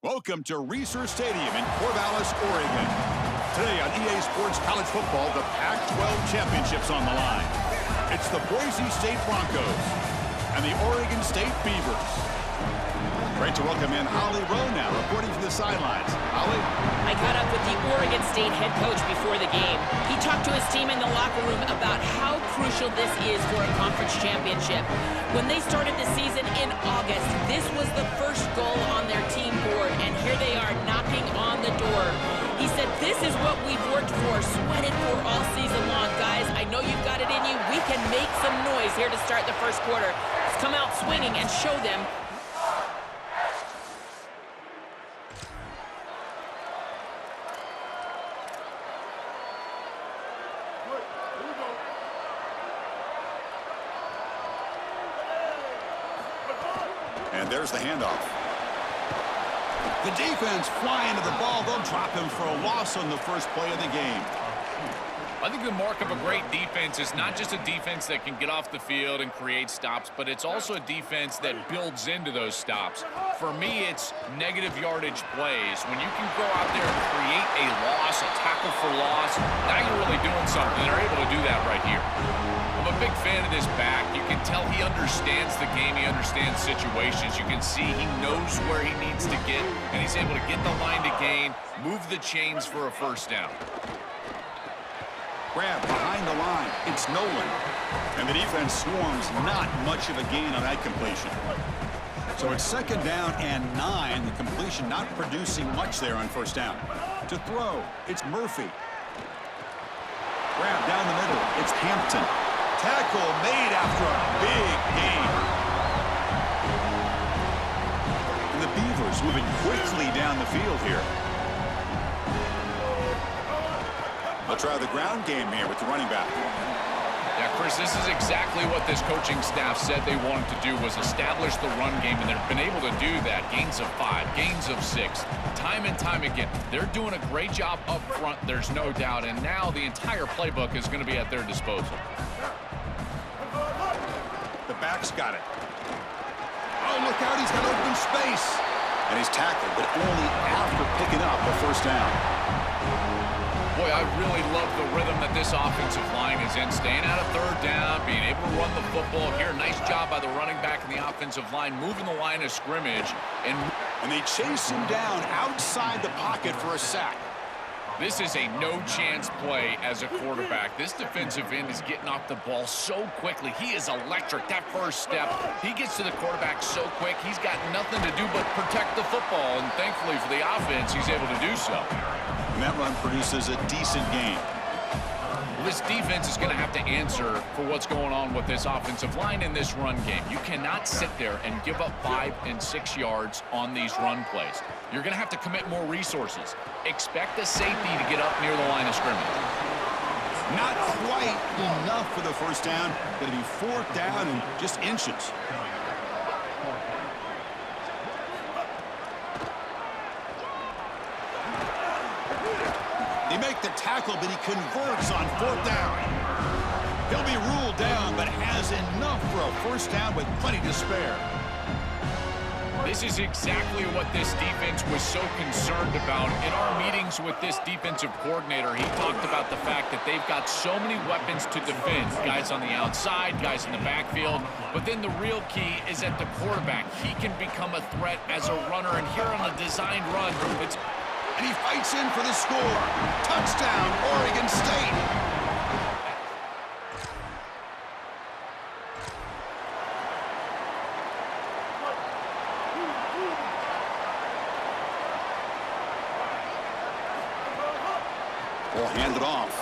Welcome to Reser Stadium in Corvallis, Oregon. Today on EA Sports College Football, the Pac-12 Championship's on the line. It's the Boise State Broncos and the Oregon State Beavers. Great to welcome in Holly Rowe now, reporting from the sidelines. Holly? I caught up with the Oregon State head coach before the game. He talked to his team in the locker room about how crucial this is for a conference championship. When they started the season in August, this was the first goal on their team board, and here they are knocking on the door. He said, this is what we've worked for, sweated for all season long. Guys, I know you've got it in you. We can make some noise here to start the first quarter. Let's come out swinging and show them. And there's the handoff. The defense flying to the ball. They'll drop him for a loss on the first play of the game. I think the mark of a great defense is not just a defense that can get off the field and create stops, but it's also a defense that builds into those stops. For me, it's negative yardage plays. When you can go out there and create a loss, a tackle for loss, now you're really doing something. They're able to do that right here. I'm a big fan of this back. You can tell he understands the game. He understands situations. You can see he knows where he needs to get, and he's able to get the line to gain, move the chains for a first down. Grab behind the line. It's Nolan. And the defense swarms. Not much of a gain on that completion. So it's second down and 9. The completion not producing much there on first down. To throw, it's Murphy. Grab down the middle. It's Hampton. Tackle made after a big gain. And the Beavers moving quickly down the field here. They'll try the ground game here with the running back. Yeah, Chris, this is exactly what this coaching staff said they wanted to do, was establish the run game, and they've been able to do that. Gains of 5, gains of 6, time and time again. They're doing a great job up front, there's no doubt, and now the entire playbook is going to be at their disposal. The back's got it. Oh, look out, he's got open space. And he's tackled, but only after picking up a first down. Boy, I really love the rhythm that this offensive line is in. Staying out of third down, being able to run the football here. Nice job by the running back and the offensive line, moving the line of scrimmage. And they chase him down outside the pocket for a sack. This is a no-chance play as a quarterback. This defensive end is getting off the ball so quickly. He is electric. That first step, he gets to the quarterback so quick. He's got nothing to do but protect the football. And thankfully for the offense, he's able to do so. And that run produces a decent gain. Well, this defense is going to have to answer for what's going on with this offensive line in this run game. You cannot sit there and give up 5 and 6 yards on these run plays. You're going to have to commit more resources. Expect a safety to get up near the line of scrimmage. Not quite enough for the first down. Going to be 4th down and just inches. They make the tackle, but he converts on 4th down. He'll be ruled down, but has enough for a first down with plenty to spare. This is exactly what this defense was so concerned about. In our meetings with this defensive coordinator, he talked about the fact that they've got so many weapons to defend. Guys on the outside, guys in the backfield. But then the real key is at the quarterback. He can become a threat as a runner. And here on a designed run, and he fights in for the score. Touchdown, Oregon State. We'll hand it off.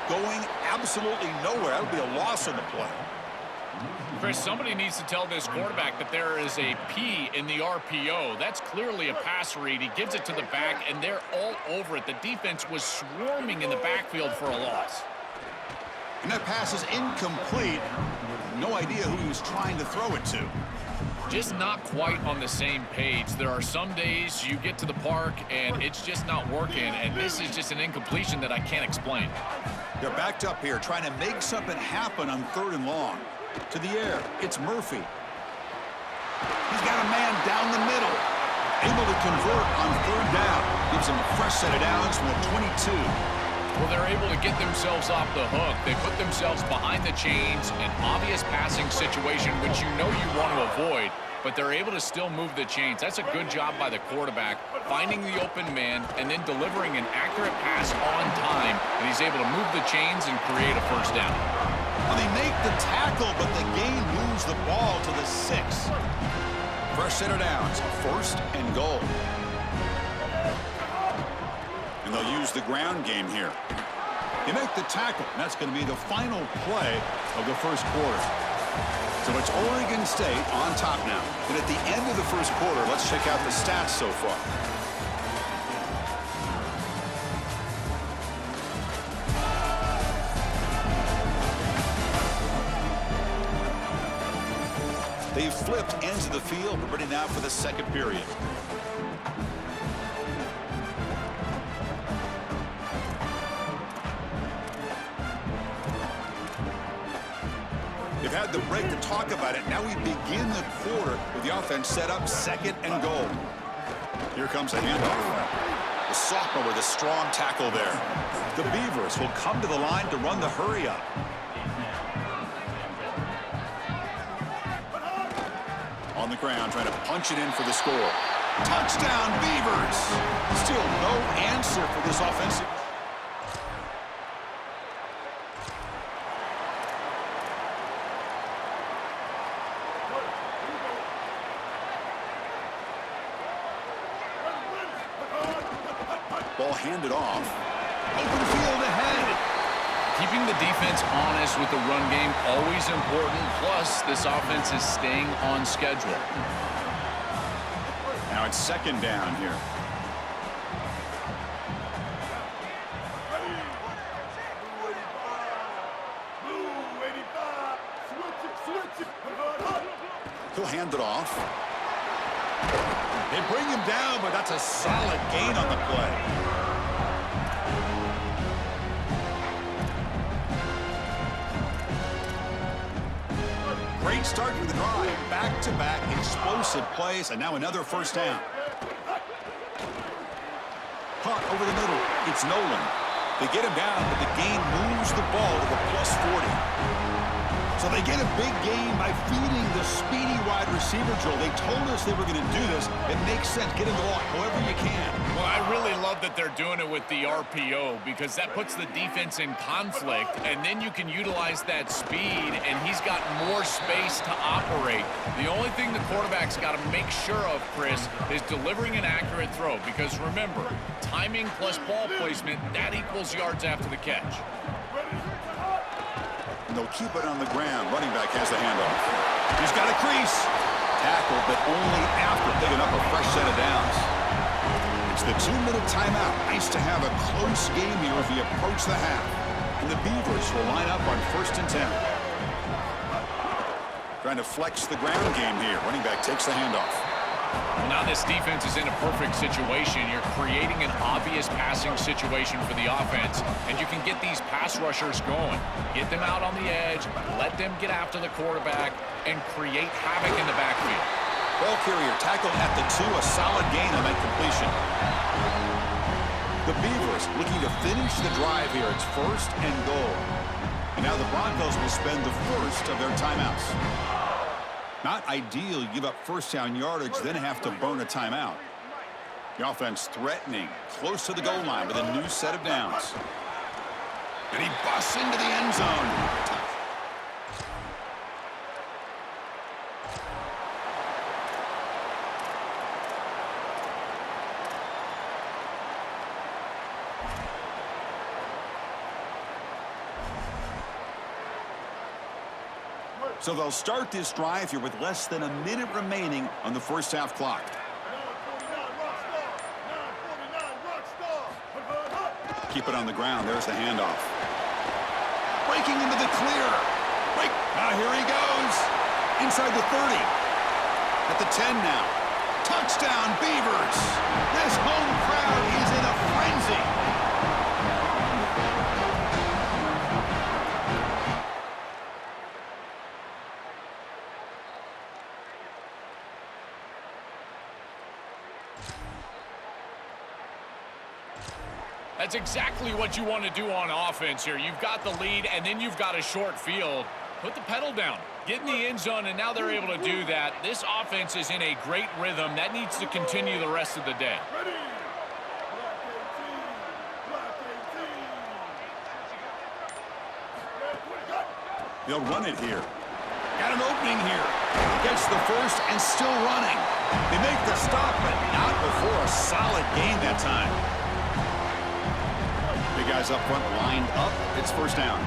Going absolutely nowhere. That would be a loss on the play. Chris, somebody needs to tell this quarterback that there is a P in the RPO. That's clearly a pass read. He gives it to the back, and they're all over it. The defense was swarming in the backfield for a loss. And that pass is incomplete. No idea who he was trying to throw it to. Just not quite on the same page. There are some days you get to the park, and it's just not working, and this is just an incompletion that I can't explain. They're backed up here, trying to make something happen on 3rd and long. To the air, it's Murphy. He's got a man down the middle. Able to convert on third down. Gives them a fresh set of downs from the 22. Well, they're able to get themselves off the hook. They put themselves behind the chains, an obvious passing situation, which you know you want to avoid, but they're able to still move the chains. That's a good job by the quarterback, finding the open man and then delivering an accurate pass on time, and he's able to move the chains and create a first down. Well, they make the tackle, but the gain moves the ball to the 6. Fresh set of downs, first and goal. And they'll use the ground game here. They make the tackle, and that's going to be the final play of the first quarter. So it's Oregon State on top now. And at the end of the first quarter, let's check out the stats so far. They've flipped ends of the field. We're ready now for the second period. They've had the break to talk about it. Now we begin the quarter with the offense set up, second and goal. Here comes a handoff. The sophomore with a strong tackle there. The Beavers will come to the line to run the hurry up. On the ground, trying to punch it in for the score. Touchdown, Beavers! Still no answer for this offensive. Ball handed off. Open field ahead. Keeping the defense honest with the run game, always important. Plus, this offense is staying on schedule. Now it's second down here. He'll hand it off. They bring him down, but that's a solid gain on the play. Great start to the drive. Back-to-back explosive plays, and now another first down. Caught over the middle. It's Nolan. They get him down, but the gain moves the ball to the +40. So they get a big gain by feeding the speedy wide receiver, Joel. They told us they were going to do this. It makes sense. Get him the ball however you can. Well, I really love that they're doing it with the RPO because that puts the defense in conflict, and then you can utilize that speed, and he's got more space to operate. The only thing the quarterback's got to make sure of, Chris, is delivering an accurate throw because, remember, timing plus ball placement, that equals yards after the catch. And they'll keep it on the ground. Running back has the handoff. He's got a crease. Tackle, but only after picking up a fresh set of downs. It's the 2-minute timeout. Nice to have a close game here as we approach the half. And the Beavers will line up on 1st and 10. Trying to flex the ground game here. Running back takes the handoff. Well, now this defense is in a perfect situation. You're creating an obvious passing situation for the offense, and you can get these pass rushers going. Get them out on the edge, let them get after the quarterback, and create havoc in the backfield. Ball carrier tackled at the 2, a solid gain on that completion. The Beavers looking to finish the drive here. It's 1st and goal. And now the Broncos will spend the first of their timeouts. Not ideal. You give up first down yardage, then have to burn a timeout. The offense threatening, close to the goal line with a new set of downs. And he busts into the end zone. So they'll start this drive here with less than a minute remaining on the first half clock. Keep it on the ground. There's the handoff. Breaking into the clear. Break. Now here he goes. Inside the 30. At the 10 now. Touchdown, Beavers. This home crowd is in a frenzy. That's exactly what you want to do on offense here. You've got the lead, and then you've got a short field. Put the pedal down. Get in the end zone, and now they're able to do that. This offense is in a great rhythm. That needs to continue the rest of the day. They'll run it here. Got an opening here. Gets the first and still running. They make the stop, but not before a solid gain that time. Big guys up front lined up. It's first down.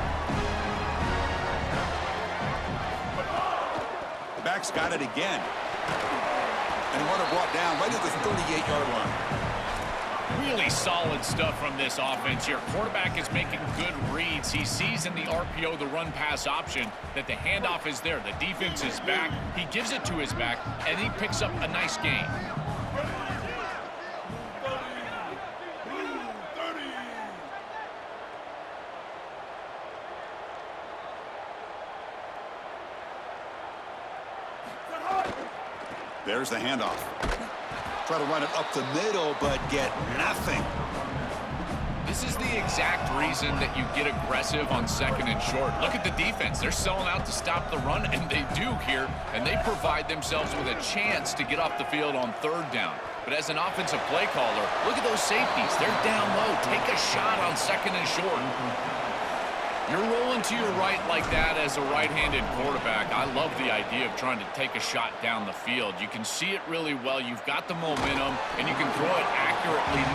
The back's got it again. And runner brought down right at the 38-yard line. Really solid stuff from this offense here. Quarterback is making good reads. He sees in the RPO the run-pass option that the handoff is there. The defense is back. He gives it to his back, and he picks up a nice gain. There's the handoff. Try to run it up the middle, but get nothing. This is the exact reason that you get aggressive on second and short. Look at the defense. They're selling out to stop the run, and they do here, and they provide themselves with a chance to get off the field on third down. But as an offensive play caller, look at those safeties. They're down low. Take a shot on second and short. You're rolling to your right like that as a right-handed quarterback. I love the idea of trying to take a shot down the field. You can see it really well. You've got the momentum, and you can throw it accurately.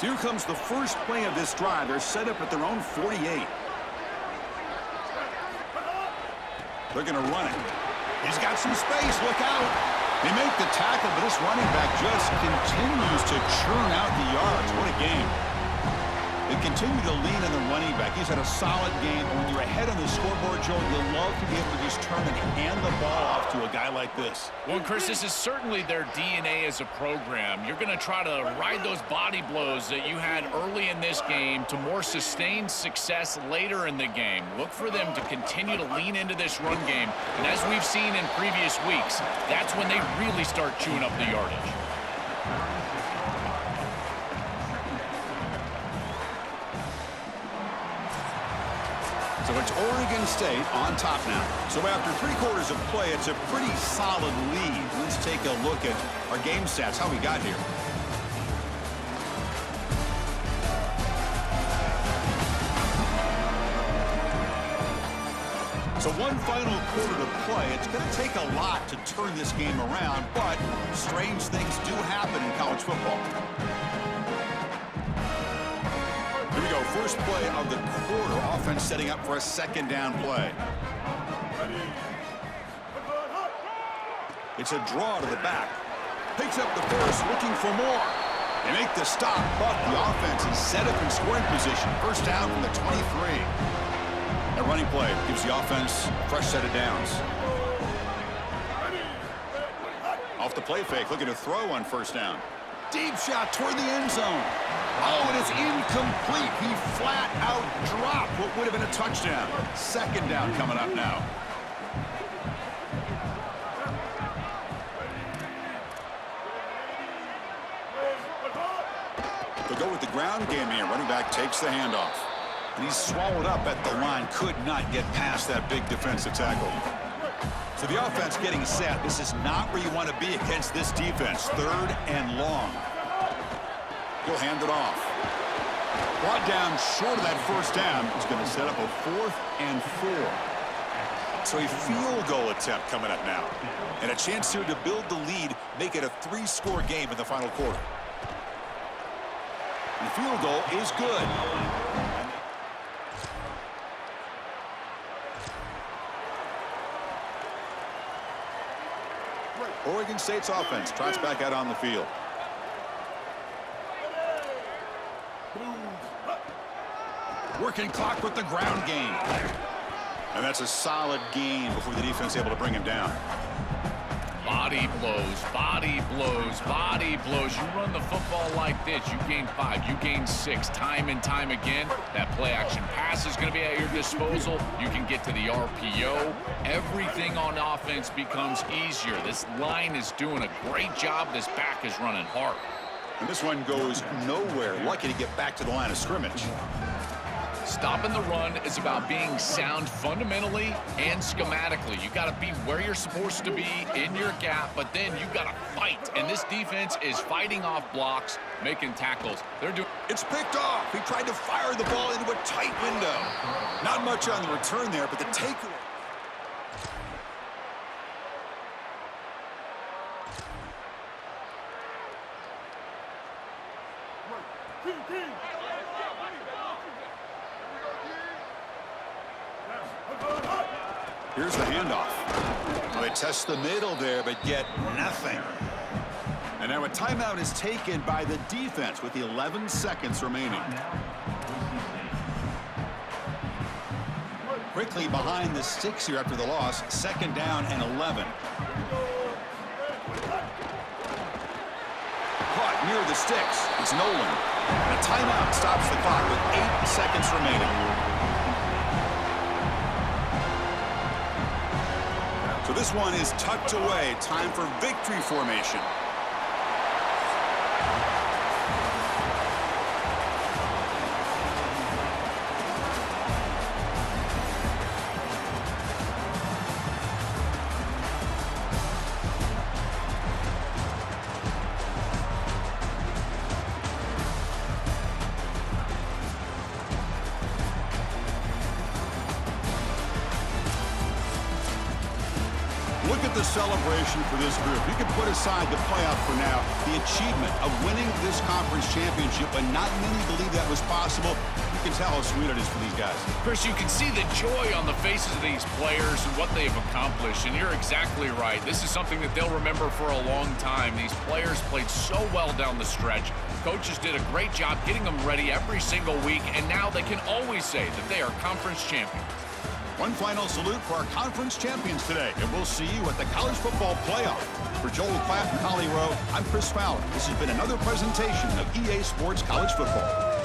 So here comes the first play of this drive. They're set up at their own 48. They're going to run it. He's got some space. Look out. They make the tackle, but this running back just continues to churn out the yards. What a game. They continue to lean on the running back. He's had a solid game. And when you're ahead on the scoreboard, Joe, you'll love to be able to just turn and hand the ball off to a guy like this. Well, Chris, this is certainly their DNA as a program. You're going to try to ride those body blows that you had early in this game to more sustained success later in the game. Look for them to continue to lean into this run game. And as we've seen in previous weeks, that's when they really start chewing up the yardage. So it's Oregon State on top now. So after 3 quarters of play, it's a pretty solid lead. Let's take a look at our game stats, how we got here. So one final quarter to play. It's going to take a lot to turn this game around, but strange things do happen in college football. Here we go, first play of the quarter. Offense setting up for a second down play. It's a draw to the back. Picks up the first, looking for more. They make the stop, but the offense is set up in scoring position. First down from the 23. That running play gives the offense a fresh set of downs. Off the play fake, looking to throw on first down. Deep shot toward the end zone. Oh, and it's incomplete. He flat out dropped what would have been a touchdown. Second down coming up now. They go with the ground game here. Running back takes the handoff. And he's swallowed up at the line. Could not get past that big defensive tackle. So the offense getting set. This is not where you want to be against this defense. Third and long. He'll hand it off. Brought down short of that first down. He's going to set up a 4th and 4. So a field goal attempt coming up now. And a chance here to build the lead, make it a 3-score game in the final quarter. The field goal is good. Oregon State's offense trots back out on the field. Working clock with the ground game. And that's a solid gain before the defense able to bring him down. Body blows, body blows, body blows. You run the football like this, you gain 5, you gain 6, time and time again. That play action pass is going to be at your disposal. You can get to the RPO. Everything on offense becomes easier. This line is doing a great job. This back is running hard. And this one goes nowhere. Lucky to get back to the line of scrimmage. Stopping the run is about being sound fundamentally and schematically. You got to be where you're supposed to be in your gap, but then you got to fight. And this defense is fighting off blocks, making tackles. They're doing. It's picked off. He tried to fire the ball into a tight window. Not much on the return there, but the takeaway. Here's the handoff. Well, they test the middle there, but get nothing. And now a timeout is taken by the defense with 11 seconds remaining. Quickly behind the sticks here after the loss. 2nd down and 11. Caught near the sticks. It's Nolan. And a timeout stops the clock with 8 seconds remaining. So this one is tucked away. Time for victory formation. Look at the celebration for this group. You can put aside the playoff for now, the achievement of winning this conference championship, but not many believe that was possible. You can tell how sweet it is for these guys. Chris, you can see the joy on the faces of these players and what they've accomplished, and you're exactly right. This is something that they'll remember for a long time. These players played so well down the stretch. Coaches did a great job getting them ready every single week, and now they can always say that they are conference champions. One final salute for our conference champions today, and we'll see you at the college football playoff. For Joel Klatt and Holly Rowe, I'm Chris Fowler. This has been another presentation of EA Sports College Football.